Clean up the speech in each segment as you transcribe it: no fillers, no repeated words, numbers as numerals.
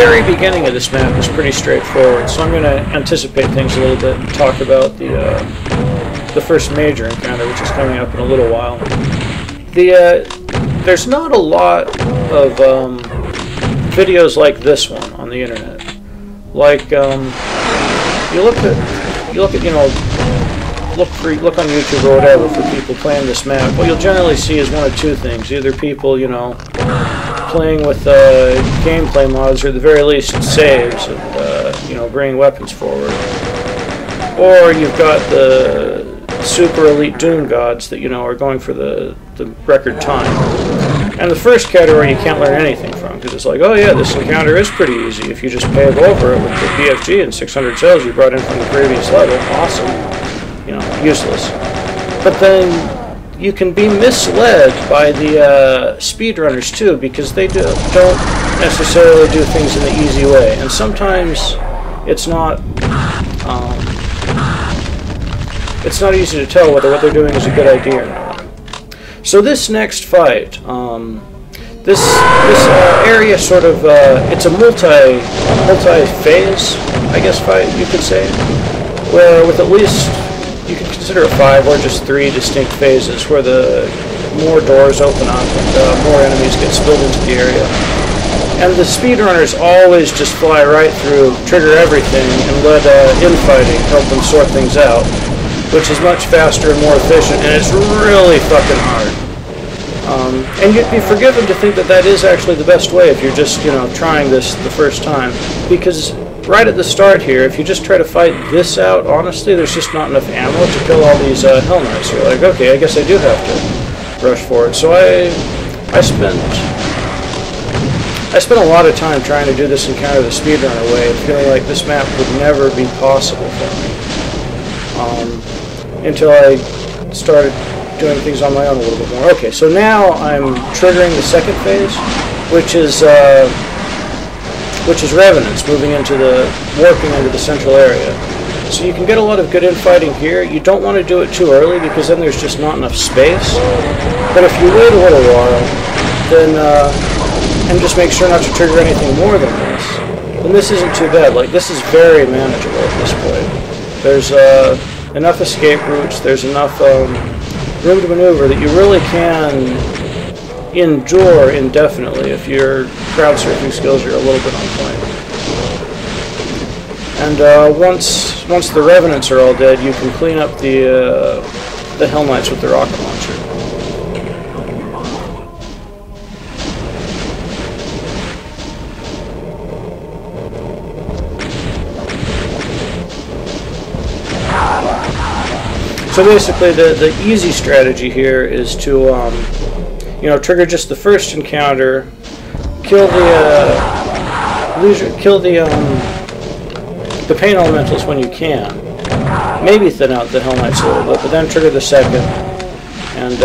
very beginning of this map is pretty straightforward, so I'm going to anticipate things a little bit and talk about the first major encounter, which is coming up in a little while. There's not a lot of videos like this one on the internet. Like you look at look on YouTube or whatever for people playing this map. What you'll generally see is one of two things: either people playing with gameplay mods, or at the very least saves, and bringing weapons forward, or you've got the super elite Doom gods that are going for the record time. And the first category you can't learn anything from, because it's like, oh yeah, this encounter is pretty easy if you just pave over it with the BFG and 600 cells you brought in from the previous level. Awesome. Useless. But then you can be misled by the speedrunners too, because they don't necessarily do things in the easy way, and sometimes it's not easy to tell whether what they're doing is a good idea or not. So this next fight, this area sort of it's a multi-phase, I guess, fight you could say, where with at least you can consider it 5 or just 3 distinct phases, where the more doors open up and more enemies get spilled into the area. And the speedrunners always just fly right through, trigger everything, and let infighting help them sort things out, which is much faster and more efficient, and it's really fucking hard. And you'd be forgiven to think that that is actually the best way if you're just, trying this the first time, because right at the start here, if you just try to fight this out, honestly, there's just not enough ammo to kill all these Hell Knights. You're like, okay, I guess I do have to rush for it. So I spent a lot of time trying to do this encounter the speedrunner way, and feeling like this map would never be possible for me. Until I started doing things on my own a little bit more. Okay, so now I'm triggering the second phase, which is Revenants moving into warping into the central area. So you can get a lot of good infighting here. You don't want to do it too early, because then there's just not enough space. But if you wait a little while, then and just make sure not to trigger anything more than this, then this isn't too bad. Like, this is very manageable at this point. There's enough escape routes, there's enough room to maneuver that you really can endure indefinitely if your crowd surfing skills are a little bit on point. And once the Revenants are all dead, you can clean up the Hell Knights with the rocket launcher. So basically, the easy strategy here is to, trigger just the first encounter, kill the pain elementals when you can, maybe thin out the Hell Knights a little bit, but then trigger the second, and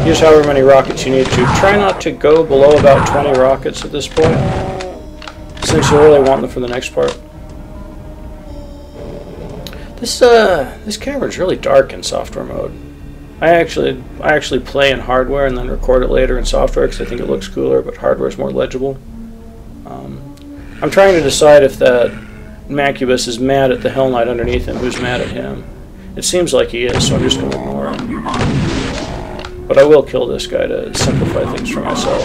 use however many rockets you need to. Try not to go below about 20 rockets at this point, since you really want them for the next part. This camera's really dark in software mode. I actually play in hardware and then record it later in software because I think it looks cooler, but hardware is more legible. I'm trying to decide if that Macubus is mad at the Hell Knight underneath him, who's mad at him. It seems like he is, so I'm just going to ignore him. But I will kill this guy to simplify things for myself.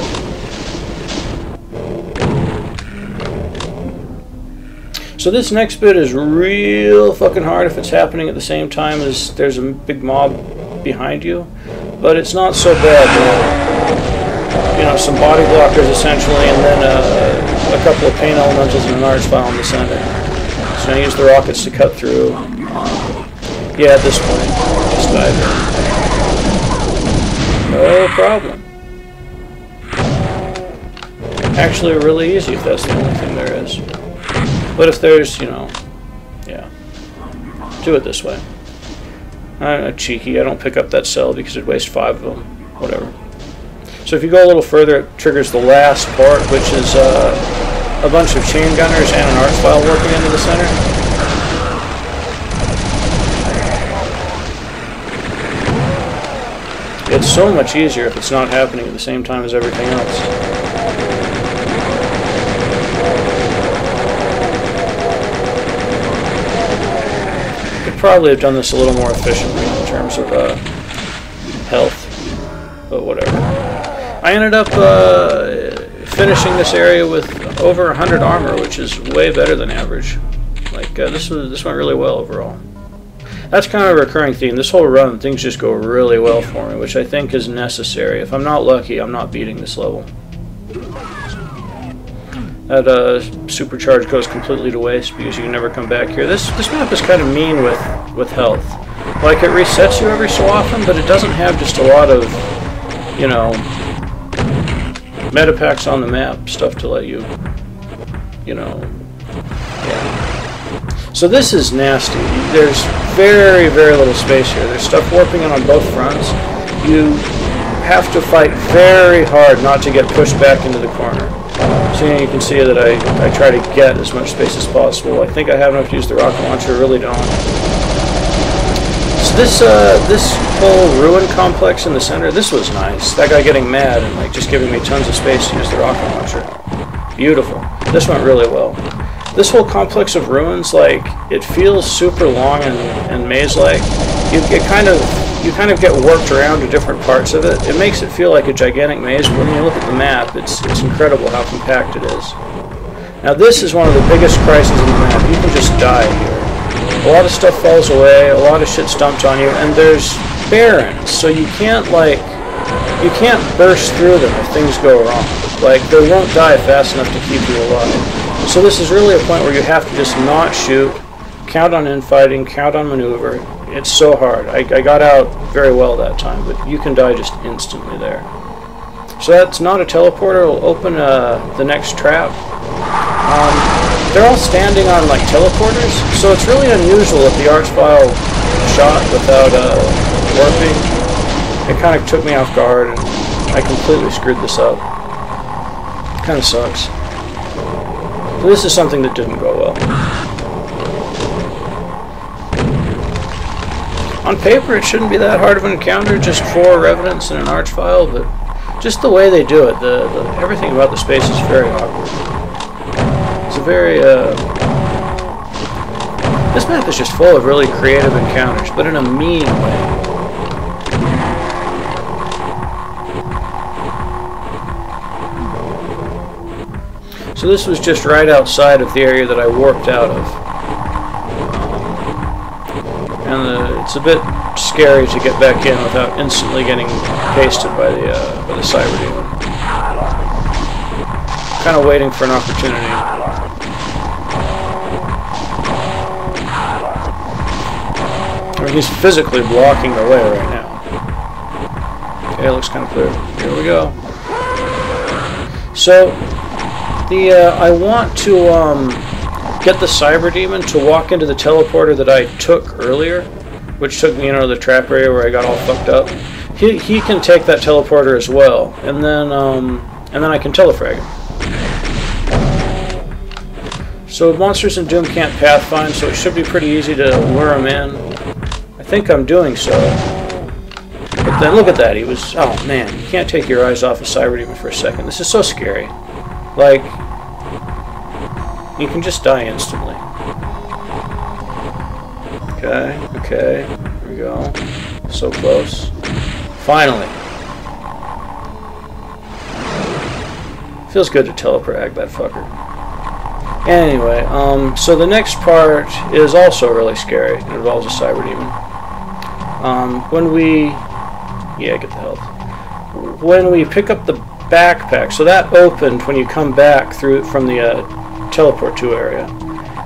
So this next bit is real fucking hard if it's happening at the same time as there's a big mob behind you, but it's not so bad. Some body blockers essentially, and then a couple of pain elementals and an arch file in the center. So I use the rockets to cut through. Yeah, at this point, just dive in. No problem. Actually, really easy if that's the only thing there is. But if there's, yeah, do it this way. I'm cheeky, I don't pick up that cell because it'd waste 5 of them, whatever. So if you go a little further, it triggers the last part, which is a bunch of chain gunners and an arch file working into the center. It's so much easier if it's not happening at the same time as everything else. Could probably have done this a little more efficiently in terms of health, but whatever. I ended up finishing this area with over 100 armor, which is way better than average. Like this went really well overall. That's kind of a recurring theme. This whole run, things just go really well for me, which I think is necessary. If I'm not lucky, I'm not beating this level. That supercharge goes completely to waste because you can never come back here. This map is kind of mean with health. Like, it resets you every so often, but it doesn't have just a lot of, you know, meta packs on the map, stuff to let you, you know, yeah. So this is nasty. There's very, very little space here. There's stuff warping in on both fronts. You have to fight very hard not to get pushed back into the corner. So you can see that I try to get as much space as possible. I think I have enough to use the rocket launcher, really don't. So this whole ruin complex in the center, this was nice. That guy getting mad and like just giving me tons of space to use the rocket launcher. Beautiful. This went really well. This whole complex of ruins, like, it feels super long and maze-like. You kind of get warped around to different parts of it. It makes it feel like a gigantic maze, but when you look at the map, it's incredible how compact it is. Now this is one of the biggest crises in the map. You can just die here. A lot of stuff falls away, a lot of shit's dumped on you, and there's barrens, so you can't burst through them if things go wrong. Like, they won't die fast enough to keep you alive. So this is really a point where you have to just not shoot, count on infighting, count on maneuver. It's so hard. I got out very well that time, but you can die just instantly there. So that's not a teleporter. It'll open the next trap. They're all standing on like teleporters, so it's really unusual that the Archvile shot without warping. It kind of took me off guard, and I completely screwed this up. Kind of sucks. So this is something that didn't go well. On paper, it shouldn't be that hard of an encounter, just 4 Revenants and an Archvile, but just the way they do it, everything about the space is very awkward. It's a very, this map is just full of really creative encounters, but in a mean way. So this was just right outside of the area that I warped out of. And it's a bit scary to get back in without instantly getting pasted by the Cyber Demon. Kind of waiting for an opportunity. I mean, he's physically blocking the way right now. Okay, it looks kind of clear. Here we go. So I want to get the Cyber Demon to walk into the teleporter that I took earlier, which took me, you know, to the trap area where I got all fucked up. He can take that teleporter as well, and then I can telefrag him. So monsters in Doom can't pathfind, so it should be pretty easy to lure him in. I think I'm doing so. But then look at that, he was, oh man, you can't take your eyes off of Cyber Demon for a second. This is so scary. Like, you can just die instantly. Okay, here we go. So close. Finally. Feels good to teleprag that fucker. Anyway, so the next part is also really scary. It involves a Cyber Demon. Get the health. When we pick up the backpack, so that opened when you come back from the teleport 2 area.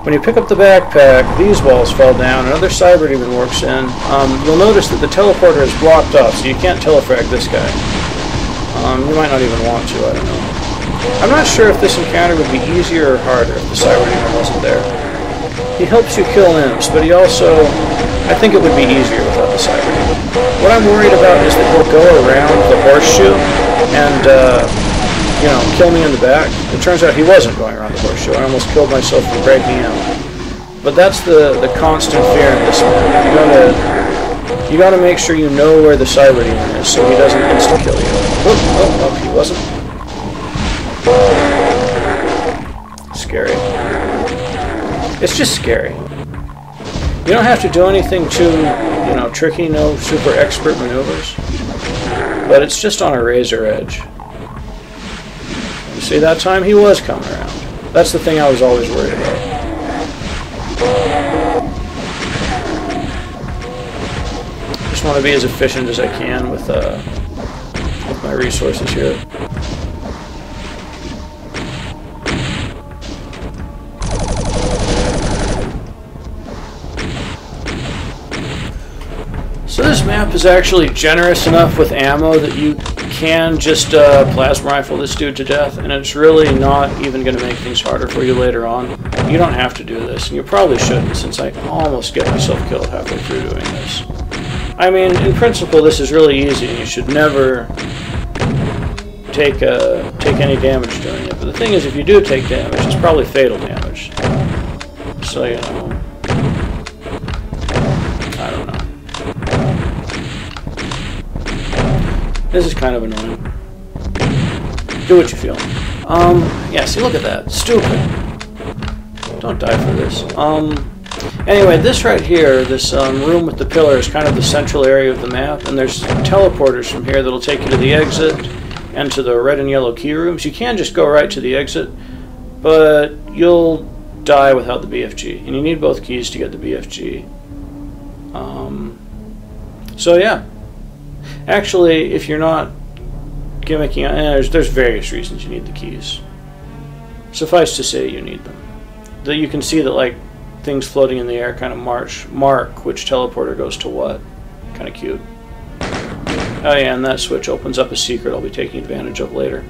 When you pick up the backpack, these walls fall down, another Cyber Demon works in. You'll notice that the teleporter is blocked off, so you can't telefrag this guy. You might not even want to, I don't know. I'm not sure if this encounter would be easier or harder if the Cyber Demon wasn't there. He helps you kill imps, but he also, I think it would be easier without the Cyber Demon. What I'm worried about is that he'll go around the horseshoe and, you know, kill me in the back. It turns out he wasn't going around the horseshoe. I almost killed myself from breaking him. But that's the constant fear in this one. You gotta make sure you know where the Cyber Demon is so he doesn't insta-kill you. Oh, he wasn't. scary. It's just scary. You don't have to do anything too, you know, tricky, no super expert maneuvers. But it's just on a razor edge. You see, that time he was coming around. That's the thing I was always worried about. Just want to be as efficient as I can with my resources here. So this map is actually generous enough with ammo that you can just plasma rifle this dude to death, and it's really not even going to make things harder for you later on. You don't have to do this, and you probably shouldn't, since I almost get myself killed halfway through doing this. I mean, in principle, this is really easy, and you should never take any damage doing it. But the thing is, if you do take damage, it's probably fatal damage. So, you know, I don't know. This is kind of annoying. Do what you feel. Yeah, see, look at that. Stupid. Don't die for this. Anyway, this right here, this room with the pillar is kind of the central area of the map, and there's teleporters from here that'll take you to the exit and to the red and yellow key rooms. You can just go right to the exit, but you'll die without the BFG, and you need both keys to get the BFG. So yeah. Actually, if you're not gimmicking, there's various reasons you need the keys. Suffice to say, you need them. That you can see that, like, things floating in the air kind of mark which teleporter goes to what. Kind of cute. Oh yeah, and that switch opens up a secret I'll be taking advantage of later.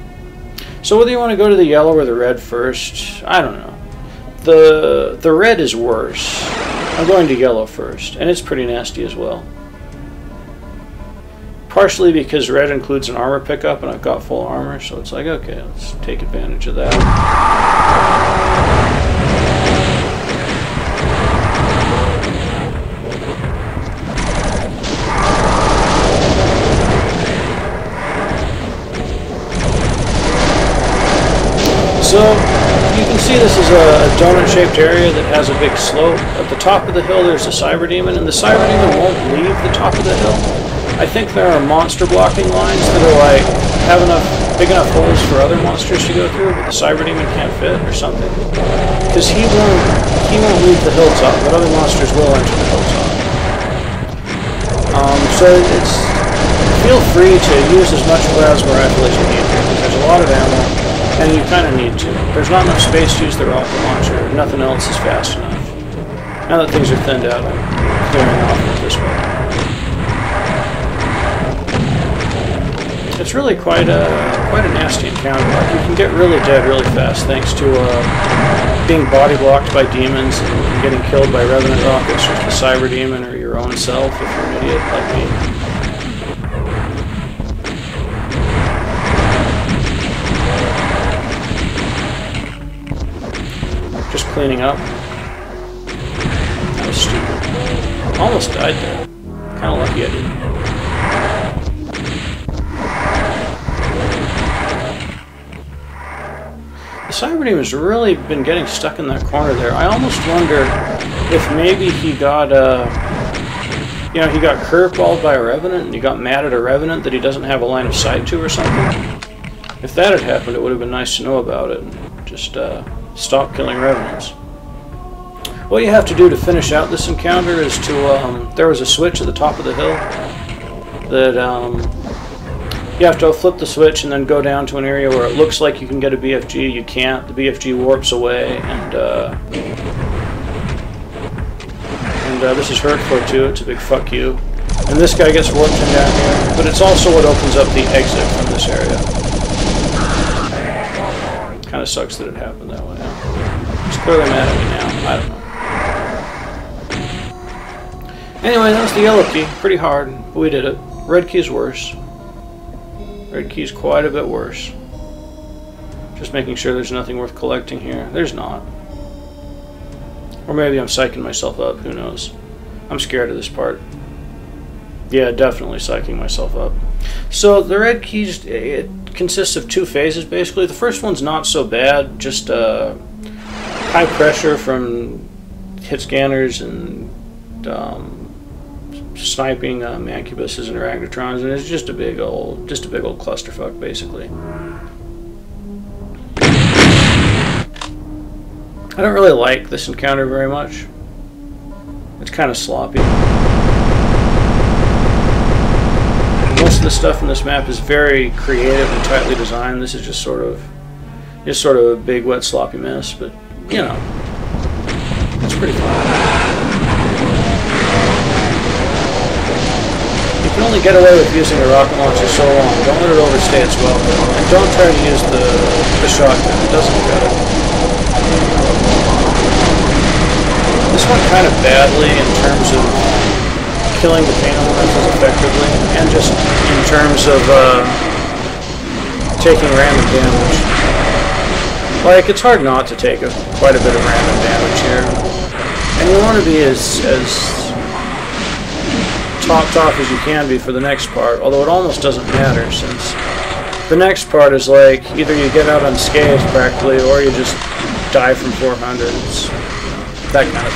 So whether you want to go to the yellow or the red first, I don't know. The red is worse. I'm going to yellow first, and it's pretty nasty as well. Partially because red includes an armor pickup, and I've got full armor, so it's like, okay, let's take advantage of that. So, you can see this is a donut-shaped area that has a big slope. At the top of the hill there's a cyber demon, and the cyber demon won't leave the top of the hill. I think there are monster blocking lines that are like big enough holes for other monsters to go through, but the cyber demon can't fit or something. Because he won't leave the hilltop, but other monsters will enter the hilltop. So feel free to use as much plasma rifle as you need here, because there's a lot of ammo, and you kind of need to. There's not enough space to use the rocket launcher. Nothing else is fast enough. Now that things are thinned out, I'm clearing off it this way. It's really quite a nasty encounter. Like, you can get really dead really fast thanks to being body blocked by demons and getting killed by revenant rockets, or the cyber demon, or your own self if you're an idiot like me. Just cleaning up. That was stupid. Almost died there. Kind of lucky I didn't. The cyber demon has really been getting stuck in that corner there. I almost wonder if maybe he got he got curveballed by a revenant, and he got mad at a revenant that he doesn't have a line of sight to or something. If that had happened, it would have been nice to know about it and just stop killing revenants. What you have to do to finish out this encounter is to there was a switch at the top of the hill that you have to flip the switch and then go down to an area where it looks like you can get a BFG. You can't. The BFG warps away, and this is hurtful too. It's a big fuck you. And this guy gets warped in down here, but it's also what opens up the exit from this area. Kind of sucks that it happened that way. He's clearly mad at me now. I don't know. Anyway, that was the yellow key. Pretty hard, but we did it. Red key's worse. Red key's quite a bit worse. Just making sure there's nothing worth collecting here. There's not. Or maybe I'm psyching myself up, who knows. I'm scared of this part. Yeah, definitely psyching myself up. So the red keys, it consists of two phases basically. The first one's not so bad, just high pressure from hit scanners and sniping mancubuses and arachnotrons, and it's just a big old clusterfuck basically. I don't really like this encounter very much. It's kind of sloppy. Most of the stuff in this map is very creative and tightly designed. This is just sort of a big, wet, sloppy mess, but you know, it's pretty fun. You can only get away with using a rocket launcher so long. Don't let it overstay its welcome, and don't try to use the shotgun. It doesn't cut it. This went kind of badly in terms of killing the paint elementals effectively, and just in terms of taking random damage. Like, it's hard not to take quite a bit of random damage here, and you want to be as topped off as you can be for the next part, although it almost doesn't matter, since the next part is like, either you get out unscathed practically, or you just die from 400s, that kind of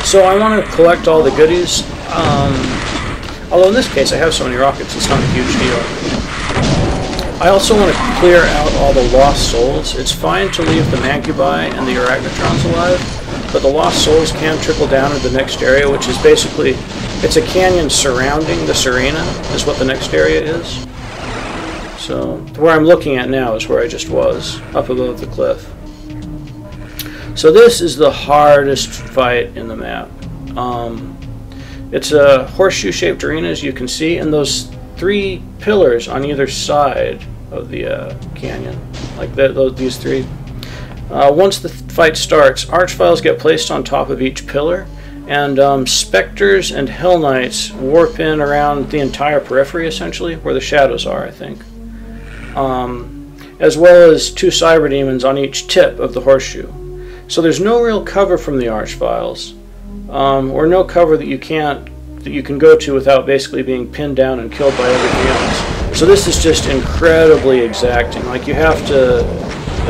thing. So I want to collect all the goodies, although in this case I have so many rockets, it's not a huge deal. I also want to clear out all the lost souls. It's fine to leave the mancubi and the arachnotrons alive, but the lost souls can trickle down into the next area, which is basically, it's a canyon surrounding this arena, is what the next area is. So, where I'm looking at now is where I just was, up above the cliff. So this is the hardest fight in the map. It's a horseshoe-shaped arena, as you can see, and those 3 pillars on either side of the canyon, like these 3. Once the fight starts, archviles get placed on top of each pillar, and specters and hell knights warp in around the entire periphery, essentially, where the shadows are, I think. As well as 2 cyber demons on each tip of the horseshoe. So there's no real cover from the archviles, or no cover that you can go to without basically being pinned down and killed by everything else. So this is just incredibly exacting. Like, you have to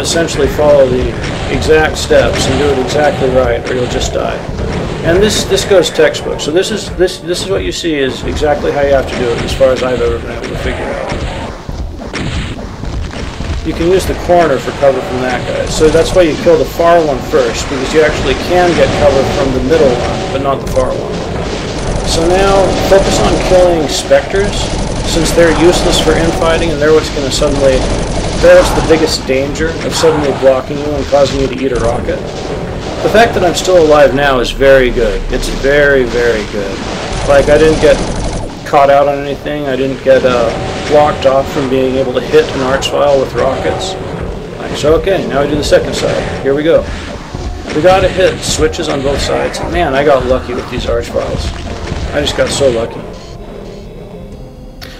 essentially follow the exact steps and do it exactly right, or you'll just die. And this goes textbook. So this is what you see is exactly how you have to do it, as far as I've ever been able to figure out. You can use the corner for cover from that guy. So that's why you kill the far one first, because you actually can get cover from the middle one, but not the far one. So now, focus on killing specters, since they're useless for infighting, and they're what's going to suddenly, they're the biggest danger of suddenly blocking you and causing you to eat a rocket. The fact that I'm still alive now is very good. It's very, very good. Like, I didn't get caught out on anything, I didn't get blocked off from being able to hit an archvile with rockets. Like, so okay, now we do the second side. Here we go. We gotta hit switches on both sides. Man, I got lucky with these archviles. I just got so lucky.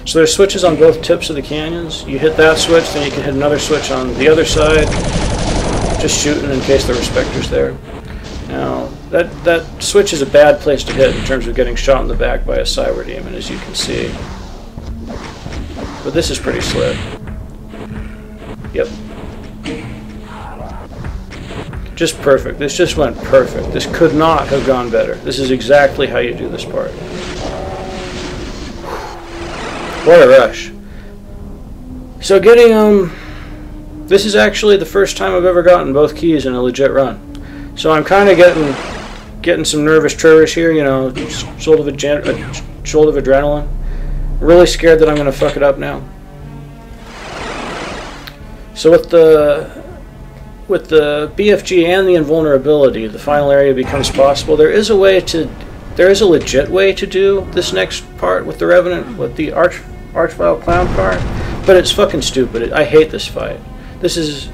So there's switches on both tips of the canyons. You hit that switch, then you can hit another switch on the other side. Just shooting in case there were specters there. Now, that switch is a bad place to hit in terms of getting shot in the back by a cyber demon, as you can see. But this is pretty slick. Yep. Just perfect. This just went perfect. This could not have gone better. This is exactly how you do this part. What a rush. So getting, this is actually the first time I've ever gotten both keys in a legit run. So I'm kind of getting some nervous triggers here, you know, jolt of adrenaline. Really scared that I'm going to fuck it up now. So with the BFG and the invulnerability, the final area becomes possible. There is a legit way to do this next part with the Revenant, with the Archvile Clown part, but it's fucking stupid. I hate this fight. This is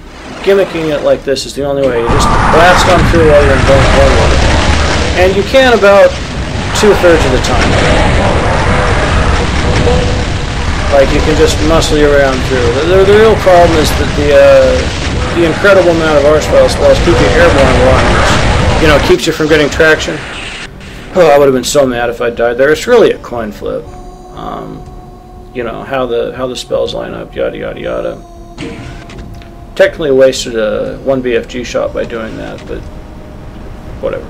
gimmicking it like this is the only way. You just blast on through while you're invulnerable, and you can about 2/3 of the time. Like, you can just muscle your way around through. The real problem is that the incredible amount of archvile spells keep you airborne a lot, which, you know, keeps you from getting traction. Oh, I would have been so mad if I died there. It's really a coin flip. You know, how the spells line up, yada yada yada. technically wasted one BFG shot by doing that, but whatever.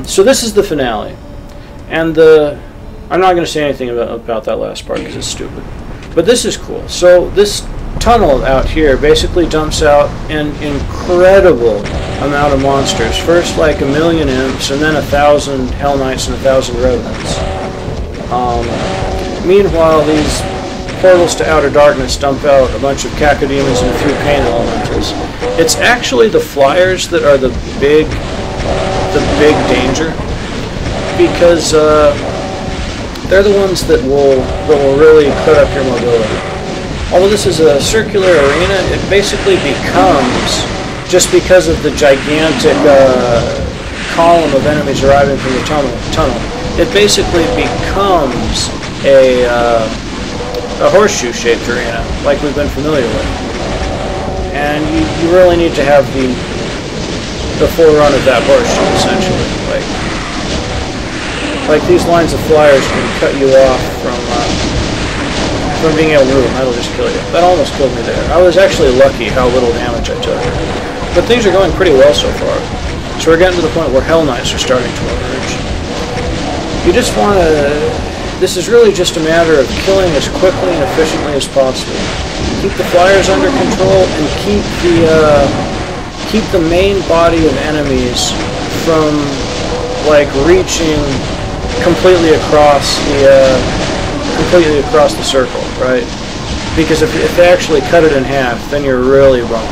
So this is the finale, and I'm not going to say anything about that last part because it's stupid, but this is cool. So this tunnel out here basically dumps out an incredible amount of monsters. First like 1,000,000 imps, and then 1,000 Hell Knights and 1,000 Revenants. Meanwhile, these portals to Outer Darkness dump out a bunch of Cacodemons and a few Pain Elementals. It's actually the Flyers that are the big danger, because they're the ones that will really cut up your mobility. Although this is a circular arena, it basically becomes, just because of the gigantic column of enemies arriving from the tunnel, it basically becomes a horseshoe-shaped arena, like we've been familiar with. And you really need to have the forerun of that horseshoe, essentially. Like these lines of flyers can cut you off from being able to move. That'll just kill you. That almost killed me there. I was actually lucky how little damage I took. But things are going pretty well so far. So we're getting to the point where Hell Knights are starting to emerge. You just want to... This is really just a matter of killing as quickly and efficiently as possible. Keep the flyers under control and keep the main body of enemies from reaching completely across the circle, right? Because if they actually cut it in half, then you're really wrong.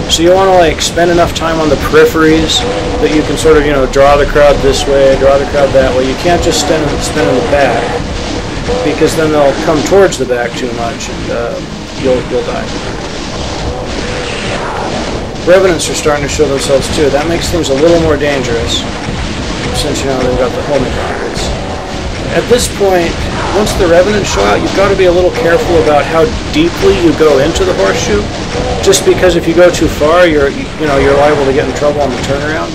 So you want to spend enough time on the peripheries that you can sort of draw the crowd this way, draw the crowd that way. You can't just spin in the back, because then they'll come towards the back too much and you'll die. Revenants are starting to show themselves too. That makes things a little more dangerous, since they've got the homing rockets. At this point, once the Revenants show out, you've got to be a little careful about how deeply you go into the horseshoe, just because if you go too far, you're liable to get in trouble on the turnaround.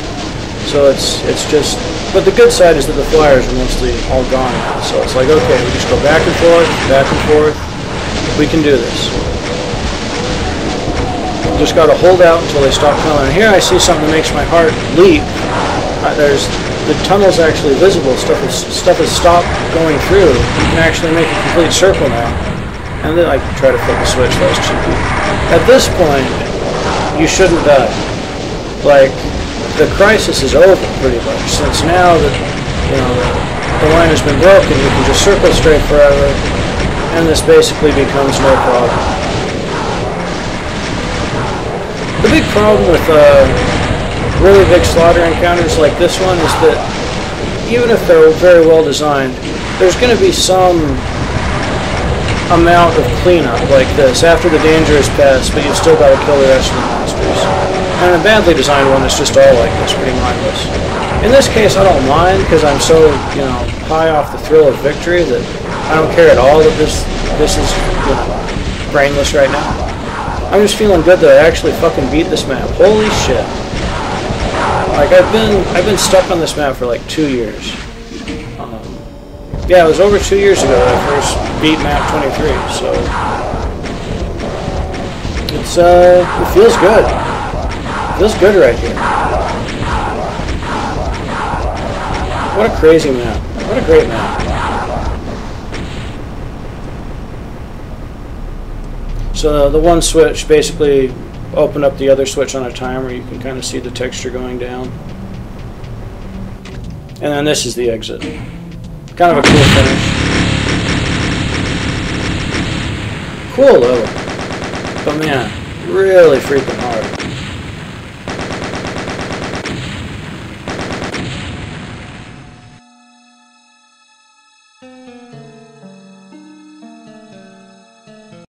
So it's just... But the good side is that the flyers are mostly all gone now, so it's like, okay, we just go back and forth, we can do this. Just got to hold out until they stop coming. And here I see something that makes my heart leap. The tunnel's actually visible. Stuff has stopped going through. You can actually make a complete circle now. And then I can try to flip the switch. That was cheeky. At this point, you shouldn't die. The crisis is over pretty much, since now that the line has been broken, you can just circle straight forever, and this basically becomes no problem. The big problem with really big slaughter encounters like this one is that even if they're very well designed, there's going to be some amount of cleanup like this after the danger is passed, but you've still got to kill the rest of the monsters. And a badly designed one is just all like this, pretty mindless. In this case, I don't mind, because I'm so high off the thrill of victory that I don't care at all that this is brainless right now. I'm just feeling good that I actually fucking beat this map. Holy shit. I've been stuck on this map for 2 years. Yeah, it was over 2 years ago that I first beat map 23, so it feels good. It feels good right here. What a crazy map. What a great map. So the one switch basically opened up the other switch on a timer. You can kind of see the texture going down. And then this is the exit. Kind of a cool finish. Cool level. But man, really freaking hard.